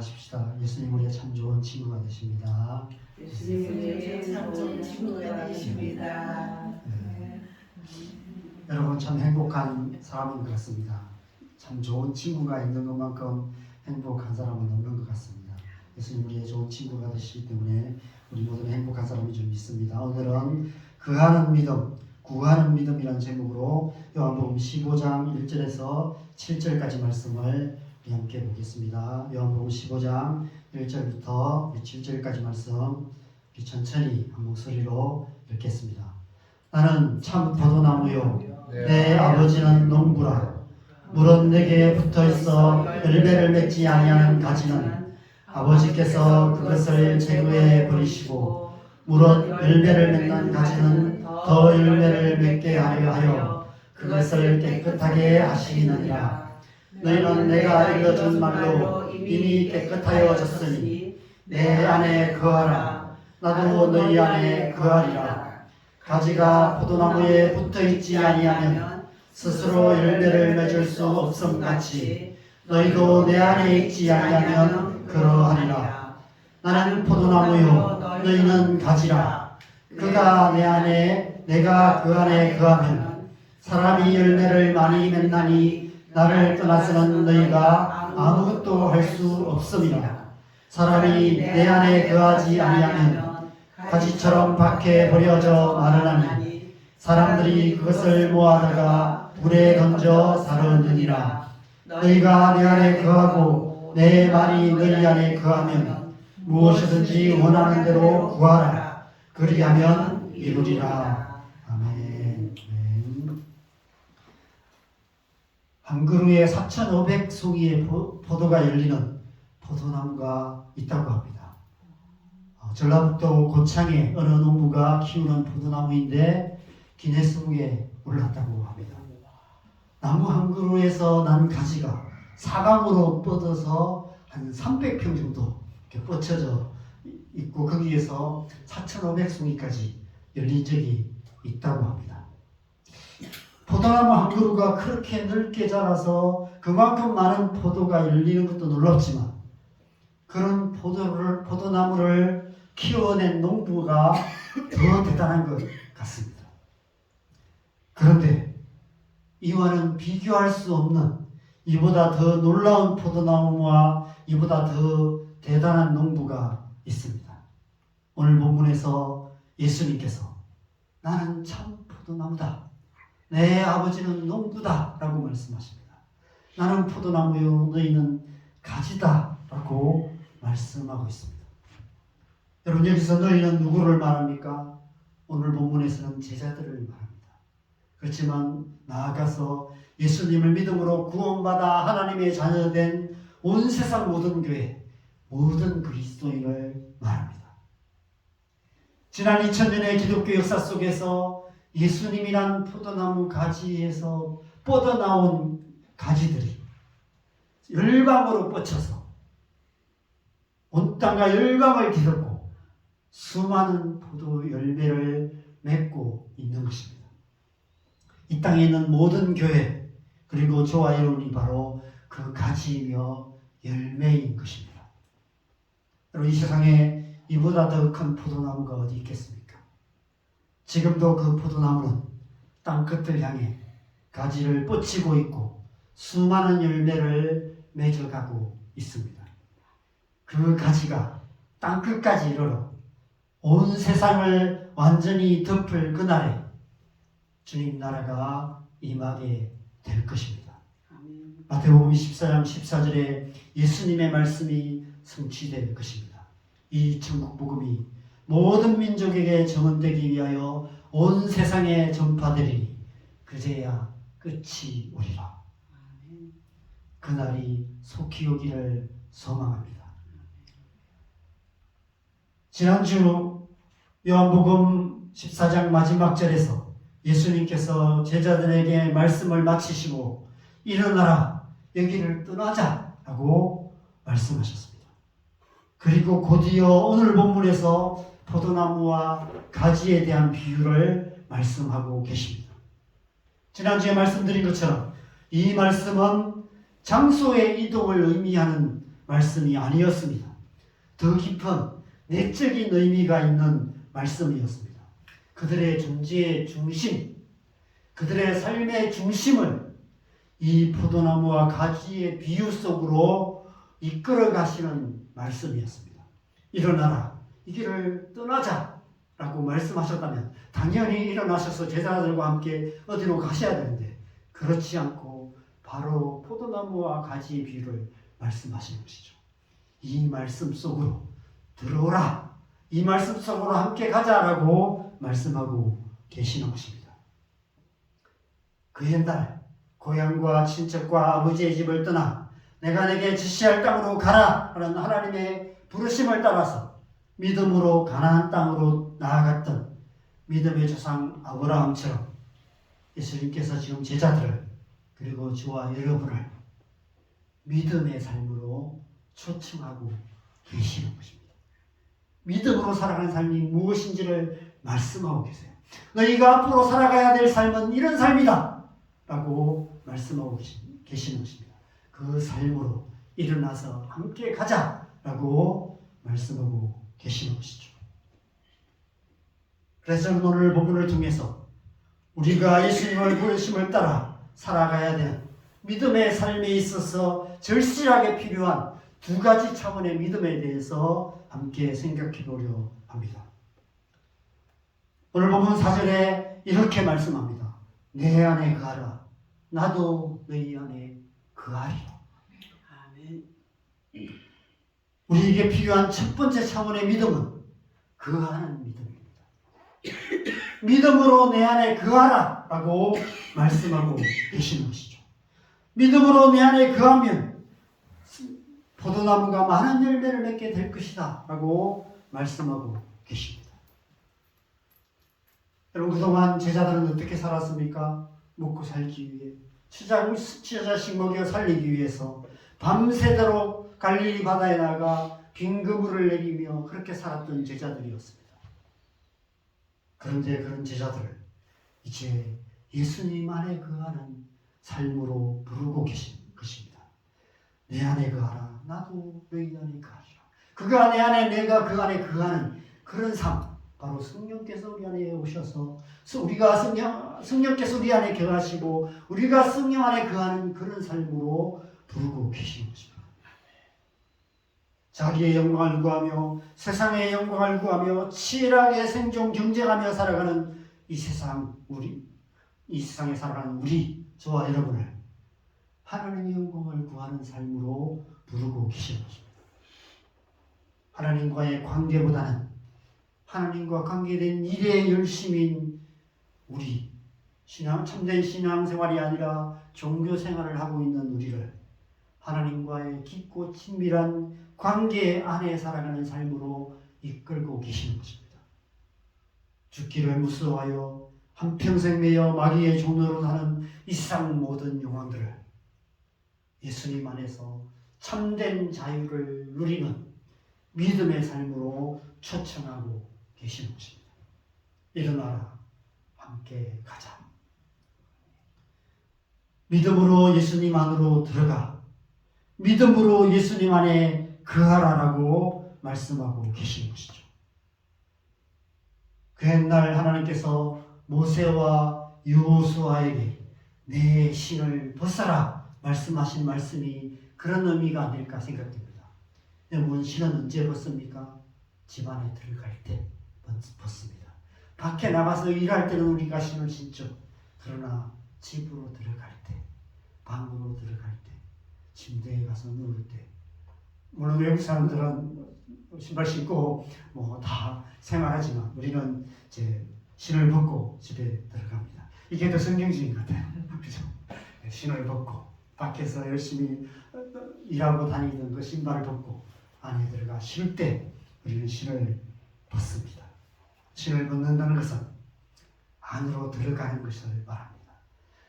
기도하십시다. 예수님 우리의 참 좋은 친구가 되십니다. 예수님 우리의 참 좋은 친구가 되십니다. 여러분 참 행복한 사람인 것 같습니다. 참 좋은 친구가 있는 것만큼 행복한 사람은 없는 것 같습니다. 예수님 우리의 좋은 친구가 되시기 때문에 우리 모두는 행복한 사람인 줄 믿습니다. 오늘은 그하는 믿음, 구하는 믿음이라는 제목으로 요한복음 15장 1절에서 7절까지 말씀을 우리 함께 보겠습니다. 요한복음 15장 1절부터 7절까지 말씀 우리 천천히 한 목소리로 읽겠습니다. 나는 참 포도나무요 내 아버지는 농부라. 물은 내게 붙어있어 열매를 맺지 아니하는 가지는 아버지께서 그것을 제거해 버리시고 물은 열매를 맺는 가지는 더 열매를 맺게 하여 그것을 깨끗하게 하시느니라. 너희는 내가 일러준 말로 이미 깨끗하여졌으니 내 안에 거하라. 나도 너희 안에 거하리라. 가지가 포도나무에 붙어있지 아니하면 스스로 열매를 맺을 수 없음같이 너희도 내 안에 있지 아니하면 그러하리라. 나는 포도나무요 너희는 가지라. 그가 내 안에 내가 그 안에 거하면 사람이 열매를 많이 맺나니 나를 떠나서는 너희가 아무것도 할 수 없음이라. 사람이 내 안에 거하지 아니하면 가지처럼 밖에 버려져 마르나니 사람들이 그것을 모아다가 불에 던져 사르느니라. 너희가 내 안에 거하고 내 말이 너희 안에 거하면 무엇이든지 원하는 대로 구하라. 그리하면 이루리라. 아멘. 한 그루에 4,500송이의 포도가 열리는 포도나무가 있다고 합니다. 전라북도 고창의 어느 농부가 키우는 포도나무인데 기네스북에 올랐다고 합니다. 나무 한 그루에서 난 가지가 사방으로 뻗어서 한 300평 정도 이렇게 뻗쳐져 있고 거기에서 4,500송이까지 열린 적이 있다고 합니다. 포도나무 한 그루가 그렇게 넓게 자라서 그만큼 많은 포도가 열리는 것도 놀랍지만 그런 포도나무를 키워낸 농부가 더 대단한 것 같습니다. 그런데 이와는 비교할 수 없는 이보다 더 놀라운 포도나무와 이보다 더 대단한 농부가 있습니다. 오늘 본문에서 예수님께서 나는 참 포도나무다. 내 아버지는 농부다 라고 말씀하십니다. 나는 포도나무요 너희는 가지다 라고 말씀하고 있습니다. 여러분 여기서 너희는 누구를 말합니까? 오늘 본문에서는 제자들을 말합니다. 그렇지만 나아가서 예수님을 믿음으로 구원받아 하나님의 자녀된 온 세상 모든 교회, 모든 그리스도인을 말합니다. 지난 2000년의 기독교 역사 속에서 예수님이란 포도나무 가지에서 뻗어나온 가지들이 열방으로 뻗쳐서 온 땅과 열방을 뒤덮고 수많은 포도 열매를 맺고 있는 것입니다. 이 땅에 있는 모든 교회 그리고 저와 여러분이 바로 그 가지이며 열매인 것입니다. 여러분 이 세상에 이보다 더 큰 포도나무가 어디 있겠습니까? 지금도 그 포도나무는 땅끝을 향해 가지를 뻗치고 있고 수많은 열매를 맺어가고 있습니다. 그 가지가 땅끝까지 이르러 온 세상을 완전히 덮을 그날에 주님 나라가 임하게 될 것입니다. 마태복음 14장 14절에 예수님의 말씀이 성취될 것입니다. 이 천국 복음이 모든 민족에게 전언되기 위하여 온 세상에 전파되리니 그제야 끝이 오리라. 그날이 속히 오기를 소망합니다. 지난주 요한복음 14장 마지막 절에서 예수님께서 제자들에게 말씀을 마치시고 일어나라 여기를 떠나자 라고 말씀하셨습니다. 그리고 곧이어 오늘 본문에서 포도나무와 가지에 대한 비유를 말씀하고 계십니다. 지난주에 말씀드린 것처럼 이 말씀은 장소의 이동을 의미하는 말씀이 아니었습니다. 더 깊은 내적인 의미가 있는 말씀이었습니다. 그들의 존재의 중심, 그들의 삶의 중심을 이 포도나무와 가지의 비유 속으로 이끌어 가시는 말씀이었습니다. 일어나라, 이 길을 떠나자 라고 말씀하셨다면 당연히 일어나셔서 제자들과 함께 어디로 가셔야 되는데 그렇지 않고 바로 포도나무와 가지의 비유를 말씀하시는 것이죠. 이 말씀 속으로 들어오라, 이 말씀 속으로 함께 가자라고 말씀하고 계시는 것입니다. 그 옛날 고향과 친척과 아버지의 집을 떠나 내가 내게 지시할 땅으로 가라 하는 하나님의 부르심을 따라서 믿음으로 가나안 땅으로 나아갔던 믿음의 조상 아브라함처럼 예수님께서 지금 제자들을 그리고 저와 여러분을 믿음의 삶으로 초청하고 계시는 것입니다. 믿음으로 살아가는 삶이 무엇인지를 말씀하고 계세요. 너희가 앞으로 살아가야 될 삶은 이런 삶이다 라고 말씀하고 계시는 것입니다. 그 삶으로 일어나서 함께 가자 라고 말씀하고 계시는 것이죠. 그래서 오늘 본문을 통해서 우리가 예수님의 부르심을 따라 살아가야 되는 믿음의 삶에 있어서 절실하게 필요한 두 가지 차원의 믿음에 대해서 함께 생각해 보려 합니다. 오늘 본문 4절에 이렇게 말씀합니다. 내 안에 거하라. 나도 너희 안에 거하리라. 아멘. 우리에게 필요한 첫 번째 차원의 믿음은 거하는 믿음입니다. 믿음으로 내 안에 거하라 라고 말씀하고 계시는 것이죠. 믿음으로 내 안에 거하면 포도나무가 많은 열매를 맺게 될 것이다 라고 말씀하고 계십니다. 여러분, 그동안 제자들은 어떻게 살았습니까? 먹고 살기 위해 치자식 먹여 살리기 위해서 밤새도록 갈릴리 바다에 나가 빙그물을 내리며 그렇게 살았던 제자들이었습니다. 그런데 그런 제자들을 이제 예수님 안에 거하는 삶으로 부르고 계신 것입니다. 내 안에 거하라. 나도 너희 안에 거하리라. 그가 내 안에 내가 그 안에 거하는 그런 삶, 바로 성령께서 우리 안에 오셔서 우리가 성령께서 우리 안에 거하시고 우리가 성령 안에 거하는 그런 삶으로 부르고 계시는 것입니다. 자기의 영광을 구하며 세상의 영광을 구하며 치열하게 생존 경쟁하며 살아가는 이 세상에 살아가는 우리, 저와 여러분을 하나님의 영광을 구하는 삶으로 부르고 계시는 것입니다. 하나님과의 관계보다는 하나님과 관계된 일에 열심인 우리, 참된 신앙생활이 아니라 종교생활을 하고 있는 우리를 하나님과의 깊고 친밀한 관계 안에 살아가는 삶으로 이끌고 계시는 것입니다. 죽기를 무서워하여 한평생 매여 마귀의 종로로 사는 이 세상 모든 영광들을 예수님 안에서 참된 자유를 누리는 믿음의 삶으로 초청하고 계시는 것입니다. 일어나라, 함께 가자. 믿음으로 예수님 안으로 들어가 믿음으로 예수님 안에 거하라라고 말씀하고 계시는 것이죠. 그 옛날 하나님께서 모세와 여호수아에게 내 신을 벗어라 말씀하신 말씀이 그런 의미가 아닐까 생각됩니다. 여러분, 신은 언제 벗습니까? 집안에 들어갈 때 벗습니다. 밖에 나가서 일할 때는 우리가 신을 신죠. 그러나 집으로 들어갈 때, 방으로 들어갈 때, 침대에 가서 누울 때, 물론 외국 사람들은 신발 신고 다 생활하지만 우리는 이제 신을 벗고 집에 들어갑니다. 이게 더 성경적인 것 같아요. 그렇죠? 신을 벗고 밖에서 열심히 일하고 다니던 그 신발을 벗고 안에 들어가 쉴 때 우리는 신을 벗습니다. 신을 벗는다는 것은 안으로 들어가는 것을 말합니다.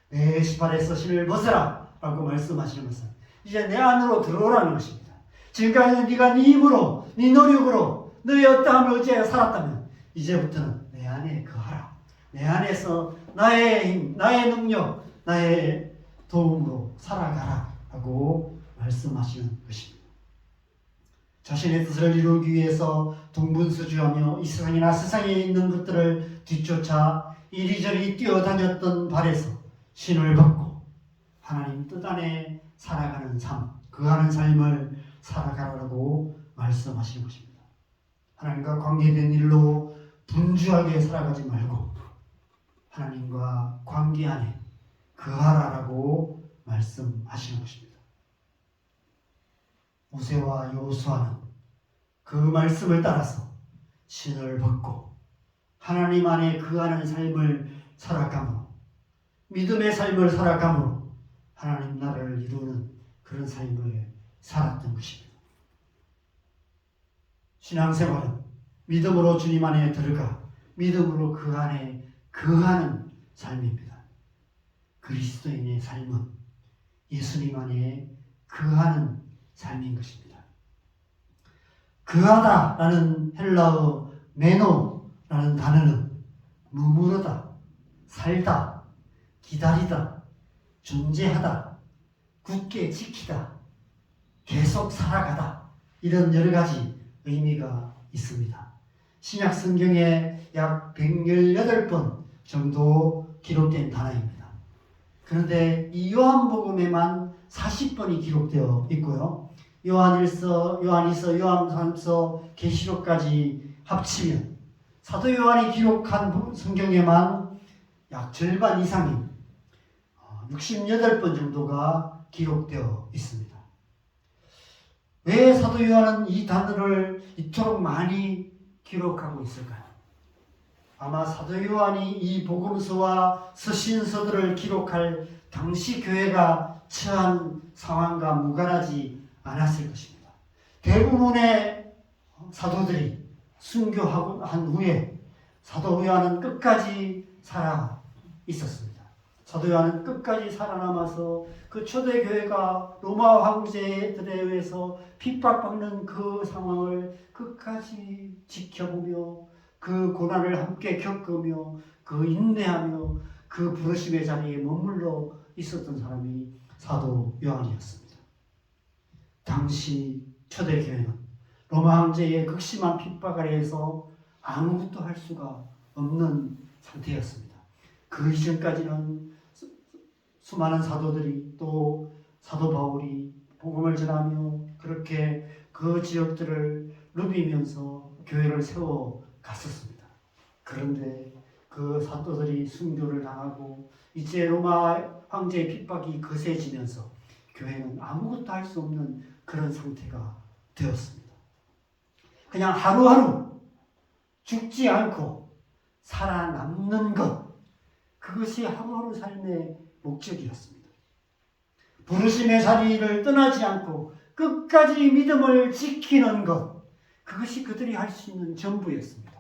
내 신발에서 신을 벗어라 라고 말씀하시는 것은 이제 내 안으로 들어오라는 것입니다. 지금까지 네가 네 힘으로, 네 노력으로, 너의 어떠함을 의지하여 살았다면 이제부터는 내 안에 거하라. 내 안에서 나의 힘, 나의 능력, 나의 도움으로 살아가라 하고 말씀하시는 것입니다. 자신의 뜻을 이루기 위해서 동분서주하며 이 세상이나 세상에 있는 것들을 뒤쫓아 이리저리 뛰어다녔던 발에서 신을 벗고 하나님 뜻 안에 살아가는 삶, 그하는 삶을 살아가라고 말씀하시는 것입니다. 하나님과 관계된 일로 분주하게 살아가지 말고 하나님과 관계 안에 거하라라고 말씀하시는 것입니다. 모세와 여호수아는 그 말씀을 따라서 신을 벗고 하나님 안에 거하는 삶을 살아가므로 믿음의 삶을 살아가므로 하나님 나라를 이루는 그런 삶을 살았던 것입니다. 신앙생활은 믿음으로 주님 안에 들어가 믿음으로 그 안에 거하는 삶입니다. 그리스도인의 삶은 예수님 안에 거하는 삶인 것입니다. 거하다라는 헬라어 메노라는 단어는 머무르다, 살다, 기다리다, 존재하다, 굳게 지키다, 계속 살아가다 이런 여러 가지 의미가 있습니다. 신약 성경에 약 118번 정도 기록된 단어입니다. 그런데 이 요한복음에만 40번이 기록되어 있고요. 요한일서, 요한이서, 요한삼서, 계시록까지 합치면 사도 요한이 기록한 성경에만 약 절반 이상인 68번 정도가 기록되어 있습니다. 왜 사도 요한은 이 단어를 이토록 많이 기록하고 있을까요? 아마 사도 요한이 이 복음서와 서신서들을 기록할 당시 교회가 처한 상황과 무관하지 않았을 것입니다. 대부분의 사도들이 순교한 후에 사도 요한은 끝까지 살아 있었습니다. 사도 요한은 끝까지 살아남아서 그 초대교회가 로마 황제들에 의해서 핍박받는 그 상황을 끝까지 지켜보며 그 고난을 함께 겪으며 그 인내하며 그 부르심의 자리에 머물러 있었던 사람이 사도 요한이었습니다. 당시 초대교회는 로마 황제의 극심한 핍박 아래에서 아무것도 할 수가 없는 상태였습니다. 그 이전까지는 수많은 사도들이 또 사도 바울이 복음을 전하며 그렇게 그 지역들을 누비면서 교회를 세워 갔었습니다. 그런데 그 사도들이 순교를 당하고 이제 로마 황제의 핍박이 거세지면서 교회는 아무것도 할 수 없는 그런 상태가 되었습니다. 그냥 하루하루 죽지 않고 살아남는 것, 그것이 하루하루 삶의 목적이었습니다. 부르심의 자리를 떠나지 않고 끝까지 믿음을 지키는 것, 그것이 그들이 할 수 있는 전부였습니다.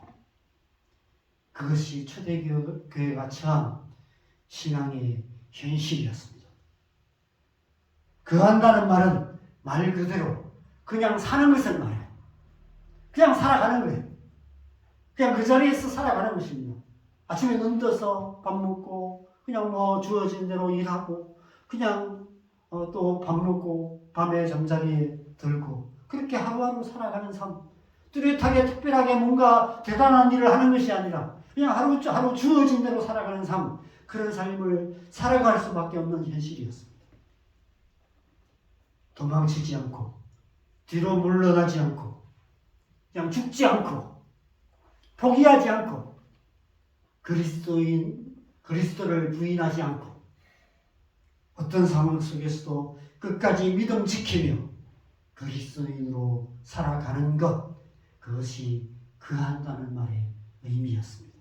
그것이 초대교회가 처한 신앙의 현실이었습니다. 거한다는 말은 말 그대로 그냥 사는 것을 말해요. 그냥 살아가는 거예요. 그냥 그 자리에서 살아가는 것입니다. 아침에 눈 떠서 밥 먹고 그냥 주어진 대로 일하고 그냥 또 밥 먹고 밤에 잠자리에 들고 그렇게 하루하루 살아가는 삶. 뚜렷하게 특별하게 뭔가 대단한 일을 하는 것이 아니라 그냥 하루 주어진 대로 살아가는 삶. 그런 삶을 살아갈 수밖에 없는 현실이었습니다. 도망치지 않고 뒤로 물러나지 않고 그냥 죽지 않고 포기하지 않고 그리스도를 부인하지 않고 어떤 상황 속에서도 끝까지 믿음 지키며 그리스도인으로 살아가는 것, 그것이 거한다는 말의 의미였습니다.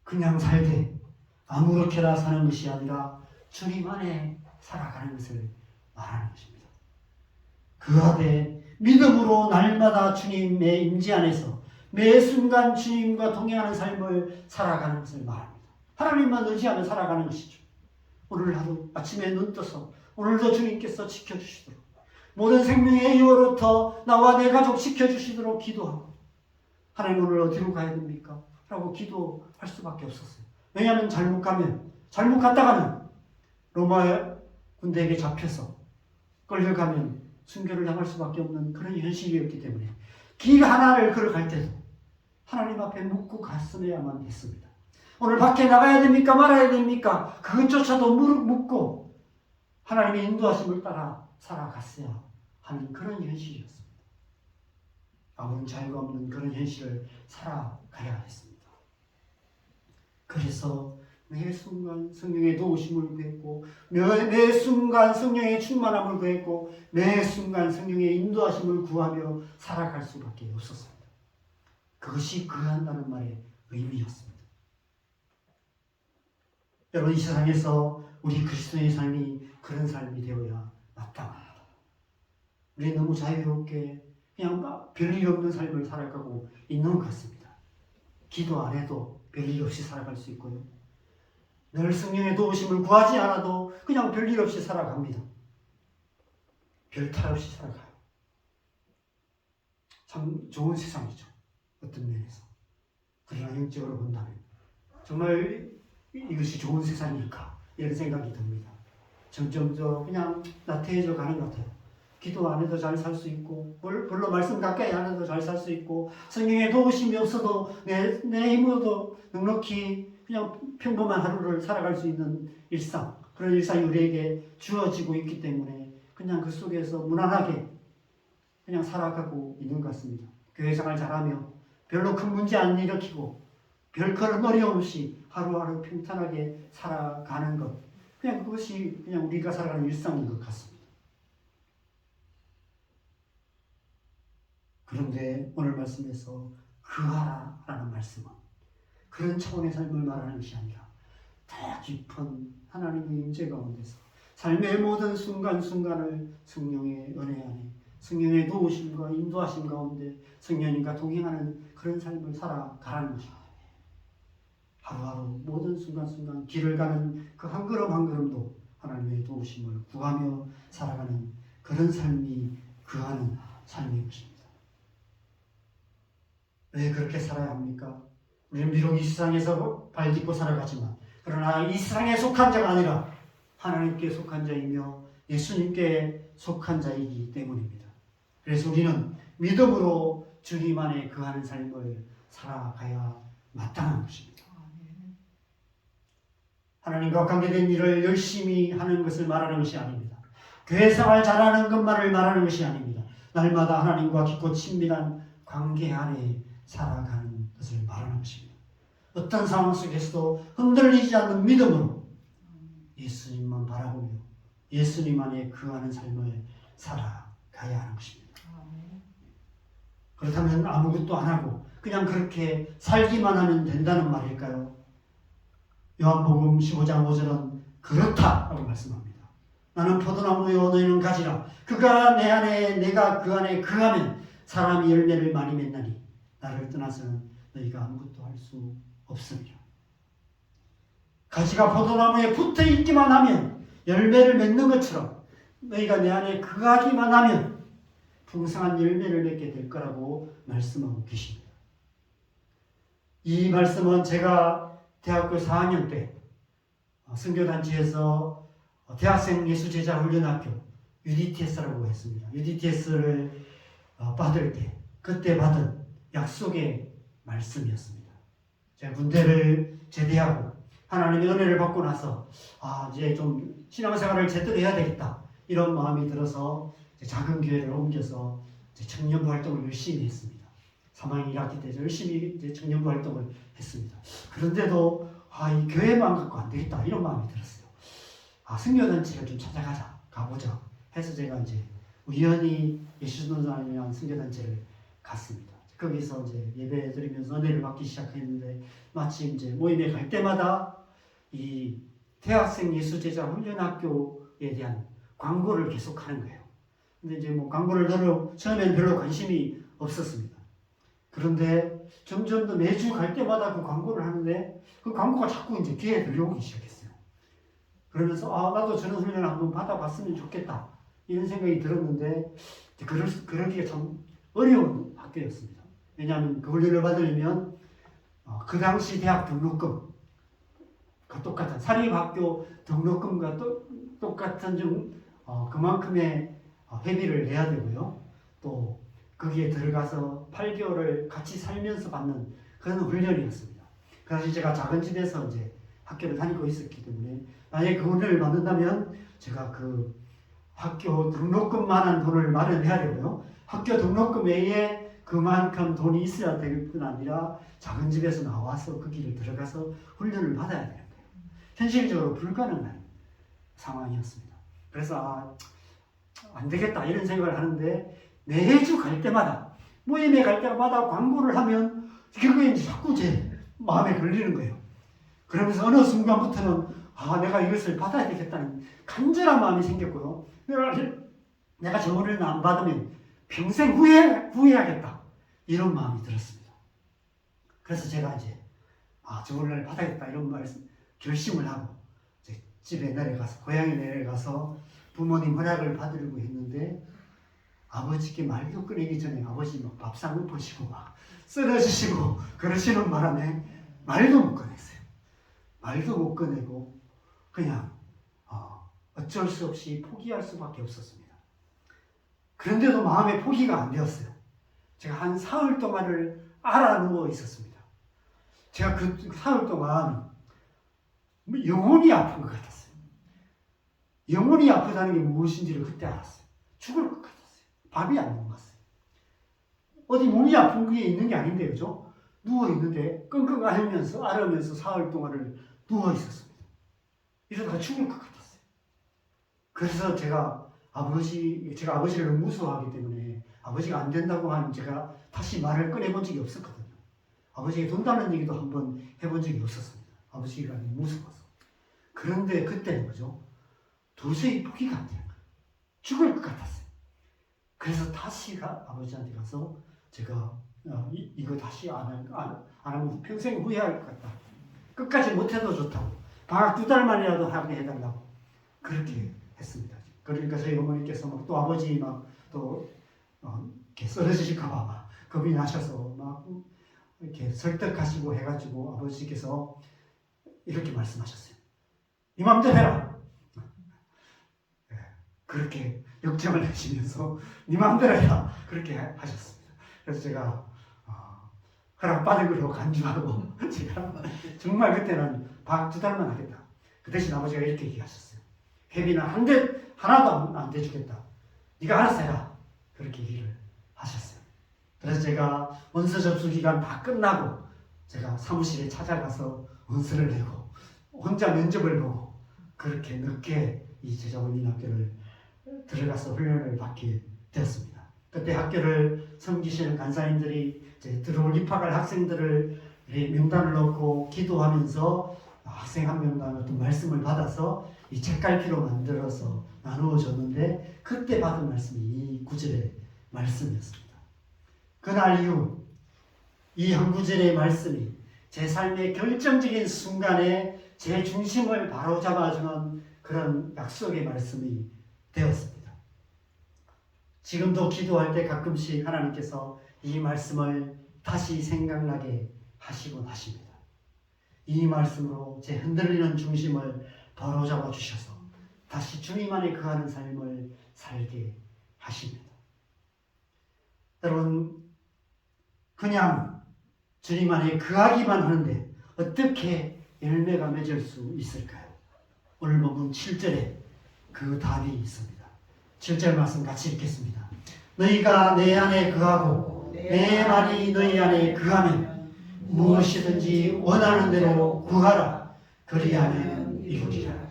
그냥 살되 아무렇게나 사는 것이 아니라 주님 안에 살아가는 것을 말하는 것입니다. 거하되 믿음으로 날마다 주님의 임재 안에서 매 순간 주님과 동행하는 삶을 살아가는 것을 말합니다. 하나님만 의지하며 살아가는 것이죠. 오늘 하루 아침에 눈 떠서 오늘도 주님께서 지켜주시도록 모든 생명의 이후로부터 나와 내 가족 지켜주시도록 기도하고 하나님 오늘 어디로 가야 됩니까? 라고 기도할 수밖에 없었어요. 왜냐하면 잘못 갔다가는 로마 군대에게 잡혀서 끌려가면 순교를 당할 수밖에 없는 그런 현실이었기 때문에 길 하나를 걸어갈 때도 하나님 앞에 묻고 갔어야만 했습니다. 오늘 밖에 나가야 됩니까? 말아야 됩니까? 그것조차도 묻고 하나님의 인도하심을 따라 살아갔어야 하는 그런 현실이었습니다. 아무런 자유가 없는 그런 현실을 살아가야 했습니다. 그래서 매 순간 성령의 도우심을 구했고 매 순간 성령의 충만함을 구했고 매 순간 성령의 인도하심을 구하며 살아갈 수밖에 없었습니다. 그것이 거한다는 말의 의미였습니다. 여러분, 이 세상에서 우리 그리스도의 삶이 그런 삶이 되어야 마땅합니다. 우리 너무 자유롭게 그냥 별일 없는 삶을 살아가고 있는 것 같습니다. 기도 안 해도 별일 없이 살아갈 수 있고요. 늘 성령의 도우심을 구하지 않아도 그냥 별일 없이 살아갑니다. 별 탈 없이 살아가요. 참 좋은 세상이죠. 어떤 면에서. 그러나 영적으로 본다면 정말 이것이 좋은 세상일까? 이런 생각이 듭니다. 점점 더 그냥 나태해져 가는 것 같아요. 기도 안 해도 잘 살 수 있고 별로 말씀 가까이 안 해도 잘 살 수 있고 성령의 도우심이 없어도 내 힘으로도 넉넉히 그냥 평범한 하루를 살아갈 수 있는 일상, 그런 일상이 우리에게 주어지고 있기 때문에 그냥 그 속에서 무난하게 그냥 살아가고 있는 것 같습니다. 교회 생활 잘하며 별로 큰 문제 안 일으키고 별 그런 어려움 없이 하루하루 평탄하게 살아가는 것, 그냥 그것이 그냥 우리가 살아가는 일상인 것 같습니다. 그런데 오늘 말씀에서 그하라라는 말씀은 그런 차원의 삶을 말하는 것이 아니라 더 깊은 하나님의 임재 가운데서 삶의 모든 순간순간을 성령의 은혜 안에 성령의 도우심과 인도하심 가운데 성령님과 동행하는 그런 삶을 살아가라는 것입니다. 하루하루 모든 순간순간 길을 가는 그 한 걸음 한 걸음도 하나님의 도우심을 구하며 살아가는 그런 삶이 그하는 삶인 것입니다. 왜 그렇게 살아야 합니까? 우리는 비록 이 세상에서 발딛고 살아가지만 그러나 이 세상에 속한 자가 아니라 하나님께 속한 자이며 예수님께 속한 자이기 때문입니다. 그래서 우리는 믿음으로 주님 안에 거하는 삶을 살아가야 마땅한 것입니다. 하나님과 관계된 일을 열심히 하는 것을 말하는 것이 아닙니다. 교회 생활 잘하는 것만을 말하는 것이 아닙니다. 날마다 하나님과 깊고 친밀한 관계 안에 살아가는 것을 말하는 것입니다. 어떤 상황 속에서도 흔들리지 않는 믿음으로 예수님만 바라보며 예수님 안에 거하는 삶을 살아가야 하는 것입니다. 그렇다면 아무것도 안 하고 그냥 그렇게 살기만 하면 된다는 말일까요? 요한복음 15장 5절은 그렇다라고 말씀합니다. 나는 포도나무요 너희는 가지라. 그가 내 안에 내가 그 안에 거하면 사람이 열매를 많이 맺나니 나를 떠나서는 너희가 아무것도 할 수 없습니다. 가지가 포도나무에 붙어 있기만 하면 열매를 맺는 것처럼 너희가 내 안에 거하기만 하면 풍성한 열매를 맺게 될 거라고 말씀하고 계십니다. 이 말씀은 제가 대학교 4학년 때 선교단체에서 대학생 예수제자 훈련학교 UDTS라고 했습니다. UDTS를 받을 때 그때 받은 약속의 말씀이었습니다. 제가 군대를 제대하고 하나님의 은혜를 받고 나서 이제 좀 신앙생활을 제대로 해야 되겠다 이런 마음이 들어서 작은 교회를 옮겨서 청년부 활동을 열심히 했습니다. 3학년 1학기 때 열심히 이제 청년부 활동을 했습니다. 그런데도 이 교회만 갖고 안 되겠다 이런 마음이 들었어요. 선교단체를 좀 찾아가자, 가보자 해서 제가 이제 우연히 예수전도단이라는 선교단체를 갔습니다. 거기서 이제 예배 드리면서 은혜를 받기 시작했는데 마침 이제 모임에 갈 때마다 이 대학생 예수제자 훈련학교에 대한 광고를 계속 하는 거예요. 근데 이제 뭐 광고를 처음에는 별로 관심이 없었습니다. 그런데 점점 더 매주 갈 때마다 그 광고를 하는데 그 광고가 자꾸 이제 귀에 들려오기 시작했어요. 그러면서 나도 저런 훈련을 한번 받아봤으면 좋겠다 이런 생각이 들었는데 그러기가 참 어려운 학교였습니다. 왜냐하면 그 훈련을 받으려면 그 당시 대학 등록금과 똑같은 사립학교 등록금과 똑같은 그만큼의 회비를 내야 되고요. 또 거기에 들어가서 8개월을 같이 살면서 받는 그런 훈련이었습니다. 그래서 제가 작은 집에서 이제 학교를 다니고 있었기 때문에 만약에 그 훈련을 받는다면 제가 그 학교 등록금만한 돈을 마련해야 되고요. 학교 등록금 외에 그만큼 돈이 있어야 될 뿐 아니라 작은 집에서 나와서 그 길을 들어가서 훈련을 받아야 되는 거예요. 현실적으로 불가능한 상황이었습니다. 그래서 안 되겠다 이런 생각을 하는데 매주 갈 때마다 모임에 갈 때마다 광고를 하면 그게 이제 자꾸 제 마음에 걸리는 거예요. 그러면서 어느 순간부터는 내가 이것을 받아야 되겠다는 간절한 마음이 생겼고요. 내가 저 은혜를 안 받으면 평생 후회하겠다 이런 마음이 들었습니다. 그래서 제가 이제 저 은혜를 받아야겠다 이런 결심을 하고 이제 집에 내려가서 고향에 내려가서 부모님 허락을 받으려고 했는데 아버지께 말도 꺼내기 전에 아버지 막 밥상을 보시고 막 쓰러지시고 그러시는 바람에 말도 못 꺼냈어요. 말도 못 꺼내고 그냥 어쩔 수 없이 포기할 수밖에 없었습니다. 그런데도 마음에 포기가 안 되었어요. 제가 한 사흘 동안을 알아 누워 있었습니다. 제가 그 사흘 동안 영혼이 아픈 것 같았어요. 영혼이 아프다는 게 무엇인지를 그때 알았어요. 죽을 것 같았어요. 밥이 안 넘어갔어요. 어디 몸이 아픈 게 있는 게 아닌데, 그죠? 누워 있는데 끙끙 앓으면서 사흘 동안을 누워 있었습니다. 이러다가 죽을 것 같았어요. 그래서 제가 아버지를 너무 무서워하기 때문에 아버지가 안 된다고 하면 제가 다시 말을 꺼내본 적이 없었거든요. 아버지에게 돈 달라는 얘기도 한번 해본 적이 없었습니다. 아버지가 무서워서. 그런데 그때는 뭐죠? 도저히 포기가 안 되는 거예요. 죽을 것 같았어요. 그래서 다시 아버지한테 가서 제가 이거 다시 안 하면 평생 후회할 것 같다. 끝까지 못해도 좋다고. 방학 2달만이라도 하게 해달라고. 그렇게 했습니다. 그러니까 저희 어머니께서 또 아버지 또 이렇게 쓰러지실까봐 막 겁이 나셔서 막 이렇게 설득하시고 해가지고 아버지께서 이렇게 말씀하셨어요. 네 맘대로 해라. 그렇게 역정을 하시면서 네 맘대로 해라. 그렇게 하셨습니다. 그래서 제가 허락받은 걸로 간주하고 제가 정말 그때는 방학 2달만 하겠다. 그 대신 아버지가 이렇게 얘기하셨어요. 회비는 하나도 안 대주겠다. 네가 알아서 해라. 그렇게 얘기를 하셨어요. 그래서 제가 원서 접수 기간 다 끝나고 제가 사무실에 찾아가서 원서를 내고 혼자 면접을 보고 그렇게 늦게 이 제자원인학교를 들어가서 훈련을 받게 되었습니다. 그때 학교를 섬기시는 간사님들이 들어올 입학할 학생들을 명단을 넣고 기도하면서 학생 한 명당 어떤 말씀을 받아서 이 책갈피로 만들어서 나누어 줬는데 그때 받은 말씀이 이 구절의 말씀이었습니다. 그날 이후 이 한 구절의 말씀이 제 삶의 결정적인 순간에 제 중심을 바로잡아주는 그런 약속의 말씀이 되었습니다. 지금도 기도할 때 가끔씩 하나님께서 이 말씀을 다시 생각나게 하시곤 하십니다. 이 말씀으로 제 흔들리는 중심을 바로잡아 주셔서 다시 주님 안에 거하는 삶을 살게 하십니다. 여러분, 그냥 주님 안에 거하기만 하는데 어떻게 열매가 맺을 수 있을까요? 오늘 본문 7절에 그 답이 있습니다. 7절 말씀 같이 읽겠습니다. 너희가 내 안에 거하고 내 말이 너희 안에 거하면 무엇이든지 원하는 대로 구하라. 그리하면 이루리라.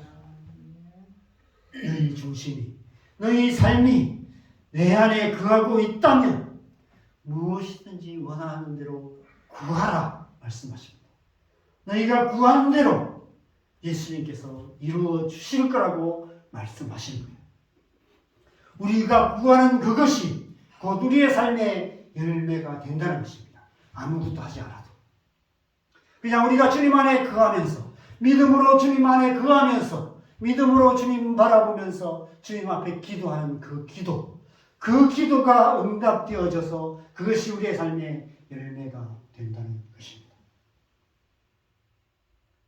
너희 중심이, 너희 삶이 내 안에 거하고 있다면 무엇이든지 원하는 대로 구하라 말씀하십니다. 너희가 구하는 대로 예수님께서 이루어 주실 거라고 말씀하시는 거예요. 우리가 구하는 그것이 곧 우리의 삶의 열매가 된다는 것입니다. 아무것도 하지 않아도. 그냥 우리가 주님 안에 거하면서 믿음으로 주님 안에 거하면서 믿음으로 주님 바라보면서 주님 앞에 기도하는 그 기도가 응답되어져서 그것이 우리의 삶의 열매가 된다는 것입니다.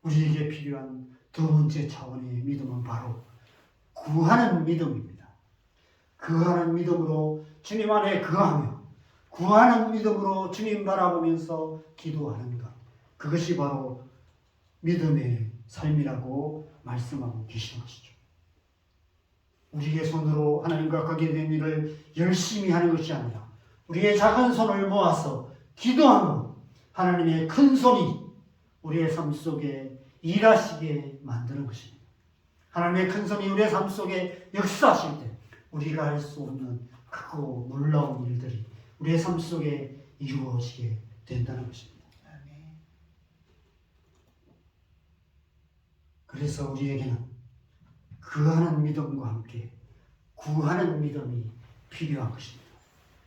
우리에게 필요한 두 번째 차원의 믿음은 바로 구하는 믿음입니다. 거하는 믿음으로 주님 안에 거하며 구하는 믿음으로 주님 바라보면서 기도하는 것, 그것이 바로 믿음의 삶이라고 말씀하고 계신 것이죠. 우리의 손으로 하나님과 관계된 일을 열심히 하는 것이 아니라 우리의 작은 손을 모아서 기도함으로 하나님의 큰 손이 우리의 삶 속에 일하시게 만드는 것입니다. 하나님의 큰 손이 우리의 삶 속에 역사하실 때 우리가 할 수 없는 크고 놀라운 일들이 우리의 삶 속에 이루어지게 된다는 것입니다. 그래서 우리에게는 거하는 믿음과 함께 구하는 믿음이 필요한 것입니다.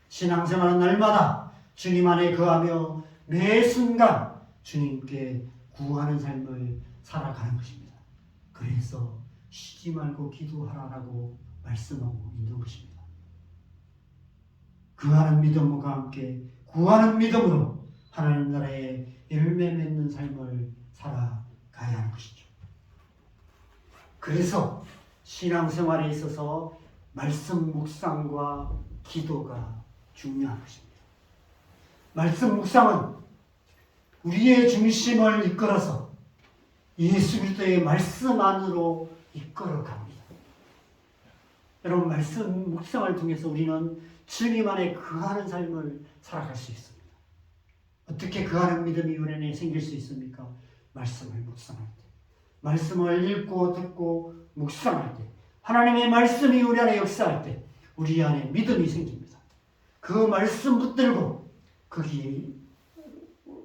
신앙생활은 날마다 주님 안에 거하며 매 순간 주님께 구하는 삶을 살아가는 것입니다. 그래서 쉬지 말고 기도하라라고 말씀하고 있는 것입니다. 거하는 믿음과 함께 구하는 믿음으로 하나님 나라의 열매 맺는 삶을 살아가야 하는 것이죠. 그래서 신앙생활에 있어서 말씀 묵상과 기도가 중요한 것입니다. 말씀 묵상은 우리의 중심을 이끌어서 예수 그리스도의 말씀 안으로 이끌어갑니다. 여러분, 말씀 묵상을 통해서 우리는 주님 안에 거하는 삶을 살아갈 수 있습니다. 어떻게 거하는 믿음이 우리 안에 생길 수 있습니까? 말씀을 묵상할 때, 말씀을 읽고 듣고 묵상할 때, 하나님의 말씀이 우리 안에 역사할 때 우리 안에 믿음이 생깁니다. 그 말씀 붙들고 거기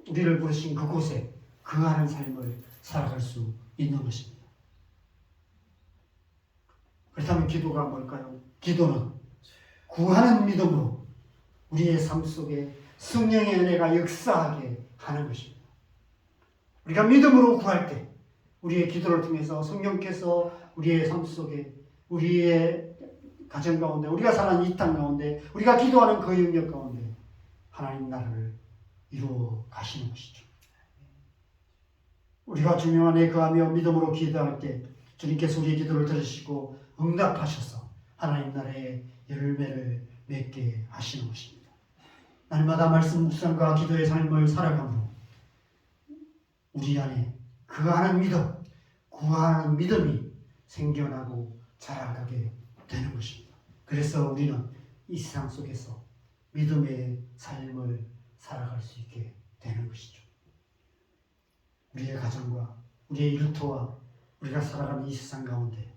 우리를 부르신 그곳에 거하는 삶을 살아갈 수 있는 것입니다. 그렇다면 기도가 뭘까요? 기도는 구하는 믿음으로 우리의 삶 속에 성령의 은혜가 역사하게 하는 것입니다. 우리가 믿음으로 구할 때 우리의 기도를 통해서 성령께서 우리의 삶 속에, 우리의 가정 가운데, 우리가 사는 이 땅 가운데, 우리가 기도하는 그 영역 가운데 하나님 나라를 이루어 가시는 것이죠. 우리가 주님 안에 거하며 믿음으로 기도할 때 주님께서 우리의 기도를 들으시고 응답하셔서 하나님 나라의 열매를 맺게 하시는 것입니다. 날마다 말씀 묵상과 기도의 삶을 살아감으로 우리 안에 거하는 믿음, 구하는 믿음이 생겨나고 자라가게 되는 것입니다. 그래서 우리는 이 세상 속에서 믿음의 삶을 살아갈 수 있게 되는 것이죠. 우리의 가정과 우리의 일터와 우리가 살아가는 이 세상 가운데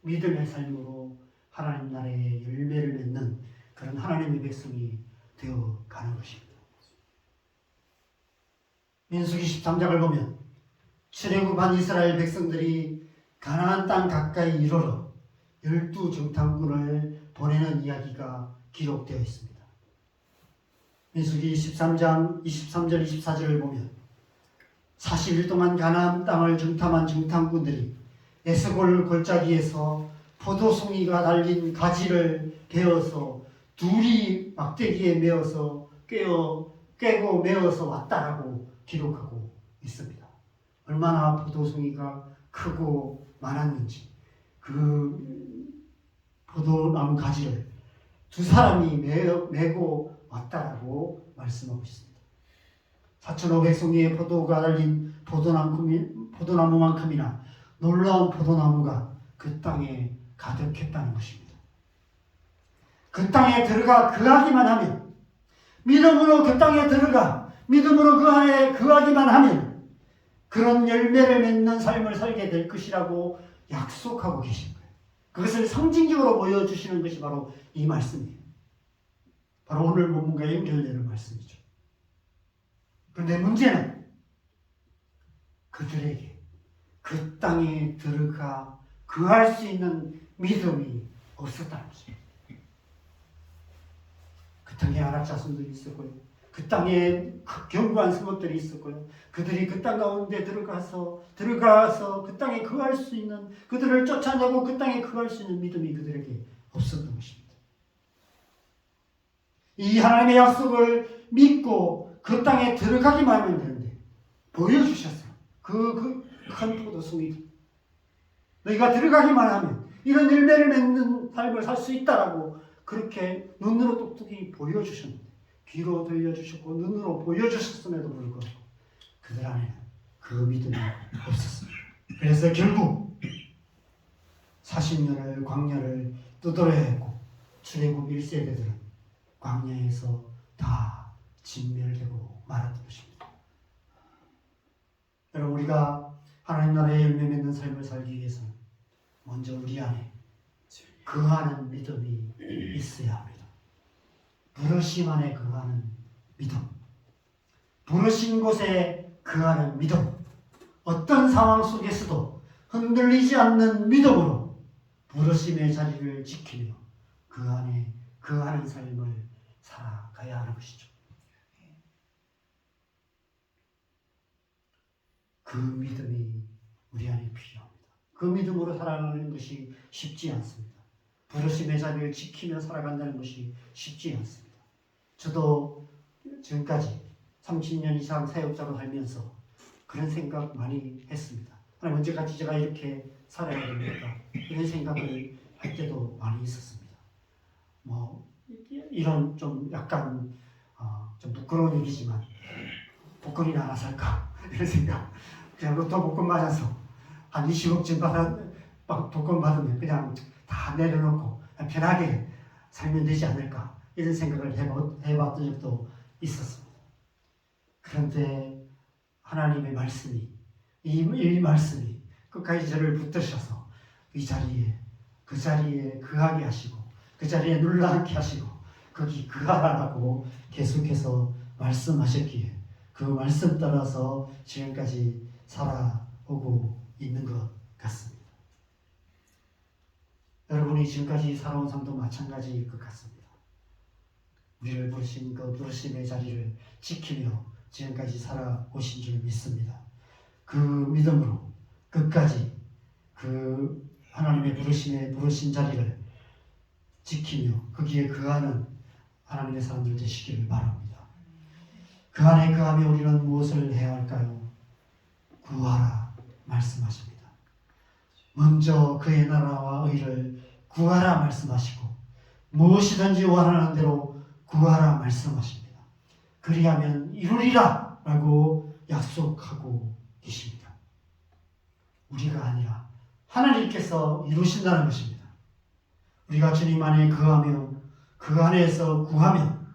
믿음의 삶으로 하나님 나라의 열매를 맺는 그런 하나님의 백성이 되어가는 것입니다. 민수기 13장을 보면 출애굽한 이스라엘 백성들이 가나안 땅 가까이 이르러 12정탐꾼을 보내는 이야기가 기록되어 있습니다. 민수기 13장 23절 24절을 보면 40일 동안 가나안 땅을 정탐한 정탐꾼들이 에스골 골짜기에서 포도송이가 달린 가지를 베어서 둘이 막대기에 메어서 꿰고 메어서 왔다라고 기록하고 있습니다. 얼마나 포도송이가 크고 많았는지 그 포도나무 가지를 두 사람이 메고 왔다라고 말씀하고 있습니다. 4,500송이의 포도가 달린 포도나무만큼이나 놀라운 포도나무가 그 땅에 가득했다는 것입니다. 그 땅에 들어가 거하기만 하면, 믿음으로 그 땅에 들어가 믿음으로 그 안에 거하기만 하면 그런 열매를 맺는 삶을 살게 될 것이라고 약속하고 계신 거예요. 그것을 상징적으로 보여주시는 것이 바로 이 말씀이에요. 바로 오늘 본문과 연결되는 말씀이죠. 그런데 문제는 그들에게 그 땅에 들어가 거할 수 있는 믿음이 없었다는 것입니다. 그 땅에 아랍 자손들이 있었고요. 그 땅에 견고한 성읍들이 있었고요. 그들이 그 땅 가운데 들어가서 그 땅에 거할 수 있는, 그들을 쫓아내고 그 땅에 거할 수 있는 믿음이 그들에게 없었던 것입니다. 이 하나님의 약속을 믿고 그 땅에 들어가기만 하면 되는데 보여주셨어요. 그 큰 포도송이 너희가 들어가기만 하면 이런 열매를 맺는 삶을 살 수 있다라고 그렇게 눈으로 똑똑히 보여주셨는데, 귀로 들려주셨고 눈으로 보여주셨음에도 불구하고 그들 안에는 그 믿음이 없었습니다. 그래서 결국 40년을 광야를 뜯어야 했고, 출애굽 1세대들은 광야에서 다 진멸되고 말았던 것입니다. 여러분, 우리가 하나님 나라의 열매 맺는 삶을 살기 위해서는 먼저 우리 안에 거하는 믿음이 있어야 합니다. 부르심 안에 거하는 믿음, 부르신 곳에 거하는 믿음, 어떤 상황 속에서도 흔들리지 않는 믿음으로 부르심의 자리를 지키며 그 안에 거하는 삶을 살아가야 하는 것이죠. 그 믿음이 우리 안에 필요합니다. 그 믿음으로 살아가는 것이 쉽지 않습니다. 부르심의 자리를 지키며 살아간다는 것이 쉽지 않습니다. 저도 지금까지 30년 이상 사역자로 살면서 그런 생각 많이 했습니다. 하나님, 언제까지 제가 이렇게 살아야 됩니까? 이런 생각을 할 때도 많이 있었습니다. 이런 좀 약간 좀 부끄러운 얘기지만 복권이나 하나 살까? 이런 생각. 그냥 로또 복권 맞아서 한 20억쯤 복권 받으면 그냥 다 내려놓고 편하게 살면 되지 않을까? 이런 생각을 해봤던 적도 있었습니다. 그런데 하나님의 말씀이, 이 말씀이 끝까지 저를 붙드셔서 이 자리에, 그 자리에 거하게 하시고, 그 자리에 눌러앉게 하시고, 거기 거하라고 계속해서 말씀하셨기에 그 말씀 따라서 지금까지 살아오고 있는 것 같습니다. 여러분이 지금까지 살아온 삶도 마찬가지일 것 같습니다. 우리를 부르신 그 부르심의 자리를 지키며 지금까지 살아오신 줄 믿습니다. 그 믿음으로 끝까지 그 하나님의 부르신 자리를 지키며 거기에 거하는 하나님의 사람들 되시기를 바랍니다. 그 안에 거하며 우리는 무엇을 해야 할까요? 구하라 말씀하십니다. 먼저 그의 나라와 의를 구하라 말씀하시고, 무엇이든지 원하는 대로 구하라 말씀하십니다. 그리하면 이루리라 라고 약속하고 계십니다. 우리가 아니라 하나님께서 이루신다는 것입니다. 우리가 주님 안에 거하며 그 안에서 구하면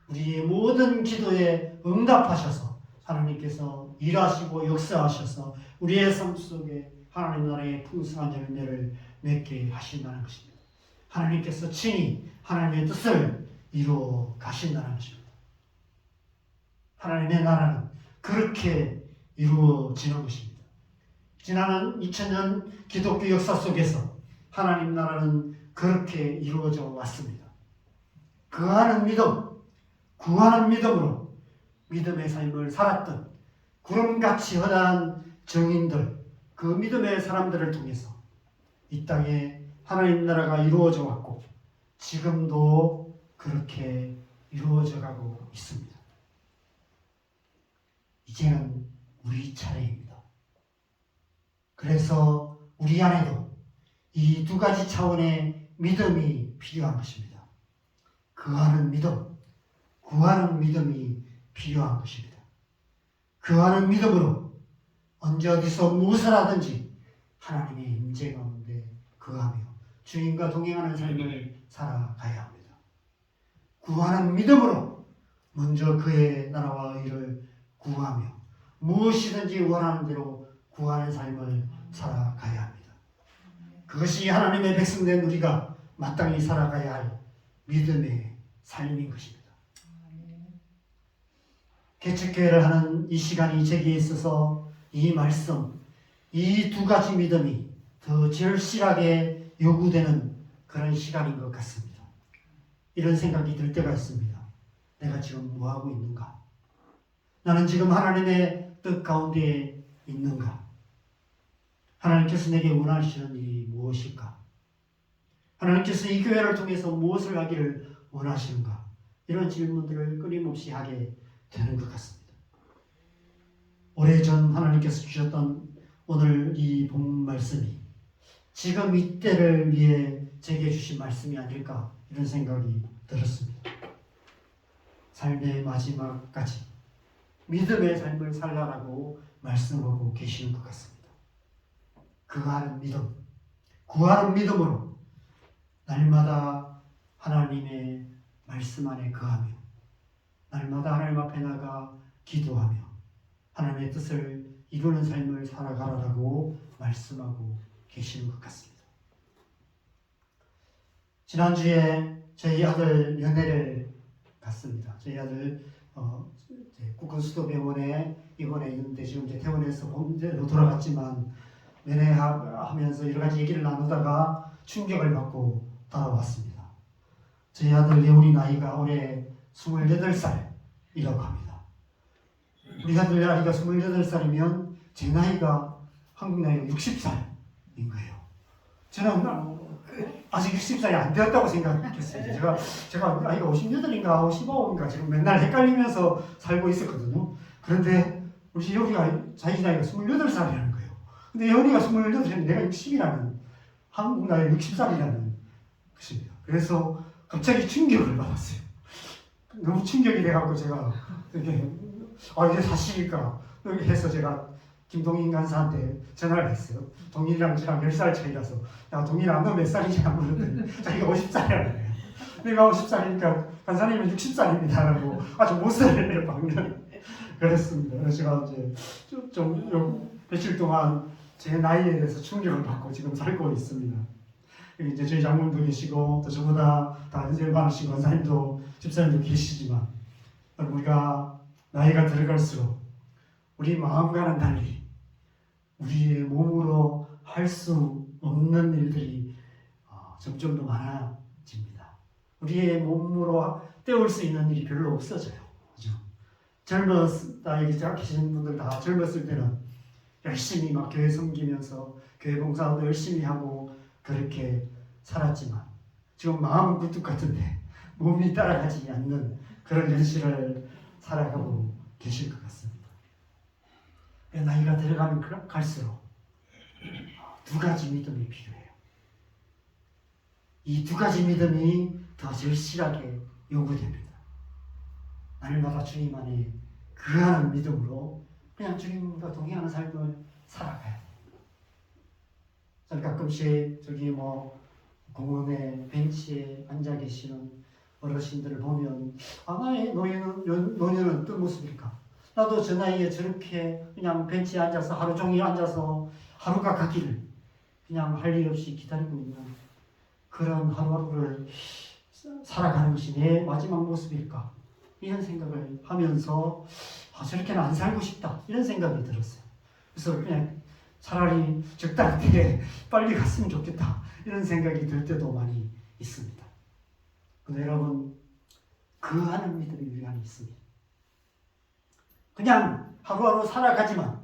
우리의 모든 기도에 응답하셔서 하나님께서 일하시고 역사하셔서 우리의 삶 속에 하나님 나라의 풍성한 열매를 맺게 하신다는 것입니다. 하나님께서 친히 하나님의 뜻을 이루어 가신다는 것입니다. 하나님의 나라는 그렇게 이루어지는 것입니다. 지난 2000년 기독교 역사 속에서 하나님 나라는 그렇게 이루어져 왔습니다. 거하는 믿음, 구하는 믿음으로 믿음의 삶을 살았던 구름같이 허다한 정인들, 그 믿음의 사람들을 통해서 이 땅에 하나님 나라가 이루어져 왔고 지금도 그렇게 이루어져 가고 있습니다. 이제는 우리 차례입니다. 그래서 우리 안에도 이 두 가지 차원의 믿음이 필요한 것입니다. 거하는 믿음, 구하는 믿음이 필요한 것입니다. 거하는 믿음으로 언제 어디서 무엇을 하든지 하나님의 임재 가운데 거하며 주님과 동행하는 삶을 살아가야 합니다. 구하는 믿음으로 먼저 그의 나라와 의를 구하며 무엇이든지 원하는 대로 구하는 삶을 살아가야 합니다. 그것이 하나님의 백성된 우리가 마땅히 살아가야 할 믿음의 삶인 것입니다. 개척교회를 하는 이 시간이 제게 있어서 이 말씀, 이 두 가지 믿음이 더 절실하게 요구되는 그런 시간인 것 같습니다. 이런 생각이 들 때가 있습니다. 내가 지금 뭐하고 있는가? 나는 지금 하나님의 뜻 가운데 있는가? 하나님께서 내게 원하시는 일이 무엇일까? 하나님께서 이 교회를 통해서 무엇을 하기를 원하시는가? 이런 질문들을 끊임없이 하게 되는 것 같습니다. 오래전 하나님께서 주셨던 오늘 이 본 말씀이 지금 이때를 위해 제게 주신 말씀이 아닐까 이런 생각이 들었습니다. 삶의 마지막까지 믿음의 삶을 살라라고 말씀하고 계시는 것 같습니다. 그하는 믿음, 구하는 믿음으로 날마다 하나님의 말씀 안에 거하며 날마다 하나님 앞에 나가 기도하며 하나님의 뜻을 이루는 삶을 살아가라고 말씀하고 계시는 것 같습니다. 지난주에 저희 아들 연애를 갔습니다. 저희 아들 국군수도병원에 입원해 있는데 지금 이제 퇴원해서 본대로 돌아갔지만 면회하면서 여러 가지 얘기를 나누다가 충격을 받고 돌아왔습니다. 저희 아들 예훈이 나이가 올해 28살이라고 합니다. 우리 아들 나이가 28살이면 제 나이가 한국 나이가 60살인 거예요. 저는 아직 60살이 안 되었다고 생각했어요. 제가 나이가 58인가 55인가 지금 맨날 헷갈리면서 살고 있었거든요. 그런데 우리 예훈이가 자기 나이가 28살이라는 거예요. 근데 예훈이가 28살이면 내가 60이라는 한국 나이 60살이라는 것입니다. 그래서 갑자기 충격을 받았어요. 너무 충격이 돼갖고 제가 이게 이게 사실일까 해서 제가 김동인 간사한테 전화를 했어요. 동인이랑 저랑 10살 차이라서 야 동인아 너 몇 살이냐 물었더니 자기가 50살이라는 거예요. 내가 50살이니까 간사님은 60살입니다라고 아주 못살을 박는 그랬습니다. 그래서 제가 이제 좀 며칠 동안 제 나이에 대해서 충격을 받고 지금 살고 있습니다. 이제 저희 장모님도 계시고 또 저보다 다 연세 많으신 권사님도 집사님도 계시지만 우리가 나이가 들어갈수록 우리 마음과는 달리 우리의 몸으로 할 수 없는 일들이 점점 더 많아집니다. 우리의 몸으로 때울 수 있는 일이 별로 없어져요. 그죠? 나이 계신 분들 다 젊었을 때는 열심히 막 교회 섬기면서 교회 봉사도 열심히 하고 그렇게 살았지만 지금 마음은 굴뚝 같은데 몸이 따라가지 않는 그런 현실을 살아가고 계실 것 같습니다. 나이가 들어가면 갈수록 두 가지 믿음이 필요해요. 이 두 가지 믿음이 더 절실하게 요구됩니다. 날마다 주님 안에 거하는 믿음으로 그냥 주님과 동행하는 삶을 살아가야 돼요. 저는 가끔씩 저기 공원에 벤치에 앉아 계시는 어르신들을 보면 나의 노년은 어떤 모습일까? 나도 저 나이에 저렇게 그냥 벤치에 앉아서 하루 종일 앉아서 하루가 가기를 그냥 할 일 없이 기다리고 있는 그런 하루하루를 살아가는 것이 내 마지막 모습일까? 이런 생각을 하면서 저렇게는 안 살고 싶다 이런 생각이 들었어요. 그래서 그냥 차라리 적당할 때 빨리 갔으면 좋겠다 이런 생각이 들 때도 많이 있습니다. 근데 여러분 거하는 믿음이 우리 안에 있습니다. 그냥 하루하루 살아가지만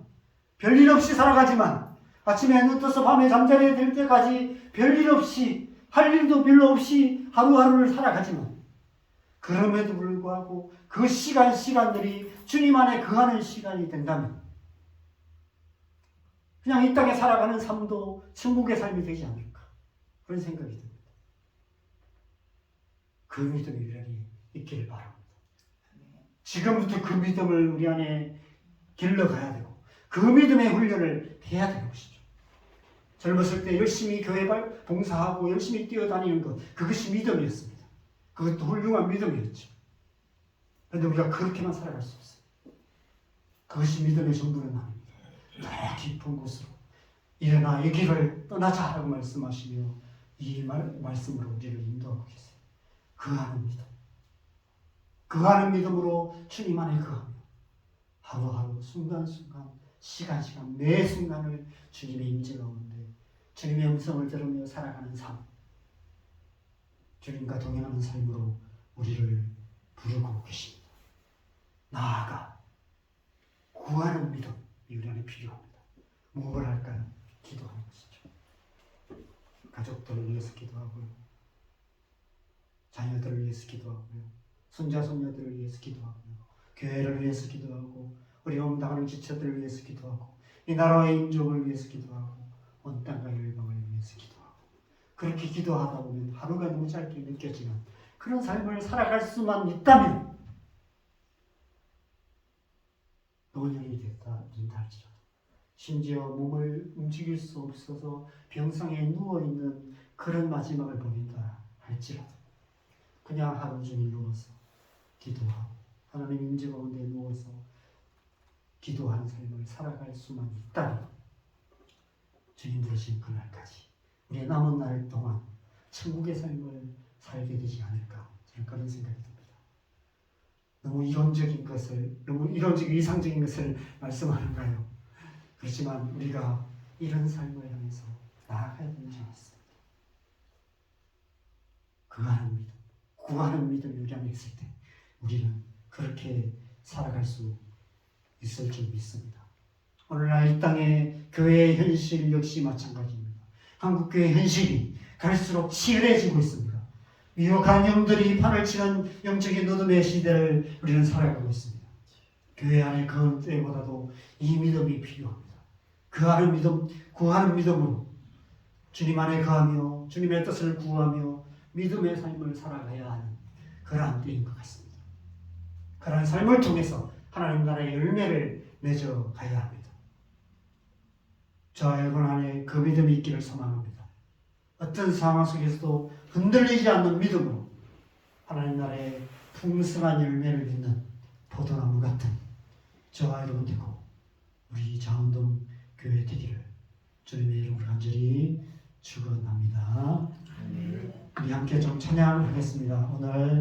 별일 없이 살아가지만 아침에 눈 떠서 밤에 잠자리에 들 때까지 별일 없이 할 일도 별로 없이 하루하루를 살아가지만 그럼에도 불구하고 그 시간들이 주님 안에 거하는 시간이 된다면 그냥 이 땅에 살아가는 삶도 천국의 삶이 되지 않을까 그런 생각이 듭니다. 그 믿음이 우리 안에 있기를 바랍니다. 지금부터 그 믿음을 우리 안에 길러가야 되고 그 믿음의 훈련을 해야 되는 것이죠. 젊었을 때 열심히 교회 봉사하고 열심히 뛰어다니는 것 그것이 믿음이었습니다. 그것도 훌륭한 믿음이었죠. 그런데 우리가 그렇게만 살아갈 수 없어요. 그것이 믿음의 전부는 아닙니다. 더 깊은 곳으로 일어나 이 길을 떠나자라고 말씀하시며 이 말씀으로 우리를 인도하고 계세요. 거하는 믿음. 거하는 믿음으로 주님 안에 거하며 하루하루 순간순간 시간 매 순간을 주님의 임재 가운데 주님의 음성을 들으며 살아가는 삶 주님과 동행하는 삶으로 우리를 부르고 계십니다. 나아가 구하는 믿음이 우리 안에 필요합니다. 뭘 할까요? 기도하는 것이죠. 가족들을 위해서 기도하고요. 자녀들을 위해서 기도하고요. 손자 손녀들을 위해서 기도하고요. 교회를 위해서 기도하고 어려움 당하는 지체들을 위해서 기도하고 이 나라의 민족을 위해서 기도하고 온 땅과 열방을 위해서 기도하고 그렇게 기도하다 보면 하루가 너무 짧게 느껴지는 그런 삶을 살아갈 수만 있다면 노년이 된다 할지라도 심지어 몸을 움직일 수 없어서 병상에 누워있는 그런 마지막을 보낸다 할지라도 그냥 하루 종일 누워서 기도하고 하나님 임재 가운데 누워서 기도하는 삶을 살아갈 수만 있다면 주님 부르신 그날까지 우리의 남은 날 동안 천국의 삶을 살게 되지 않을까 저는 그런 생각이 듭니다. 너무 이론적인 것을 너무 이론적인 이상적인 것을 말씀하는가요? 그렇지만 우리가 이런 삶을 향해서 나아가야 되는 점이 있습니다. 구하는 믿음, 구하는 믿음이 우리 안에 있을 때 우리는 그렇게 살아갈 수 있을 줄 믿습니다. 오늘날 이 땅의 교회의 현실 역시 마찬가지입니다. 한국교회 현실이 갈수록 치열해지고 있습니다. 미혹한 영들이 판을 치는 영적인 어둠의 시대를 우리는 살아가고 있습니다. 교회 안에 그 때보다도 이 믿음이 필요합니다. 구하는 믿음, 구하는 믿음으로 주님 안에 거하며 주님의 뜻을 구하며 믿음의 삶을 살아가야 하는 그러한 때인 것 같습니다. 그러한 삶을 통해서 하나님 나라의 열매를 맺어 가야 합니다. 저와 여러분 안에 그 믿음이 있기를 소망합니다. 어떤 상황 속에서도 흔들리지 않는 믿음으로 하나님 나라의 풍성한 열매를 맺는 포도나무 같은 저와 여러분 되고 우리 장원동 교회 되기를 주님의 이름으로 간절히 축원합니다. 우리 함께 좀 찬양하겠습니다. 오늘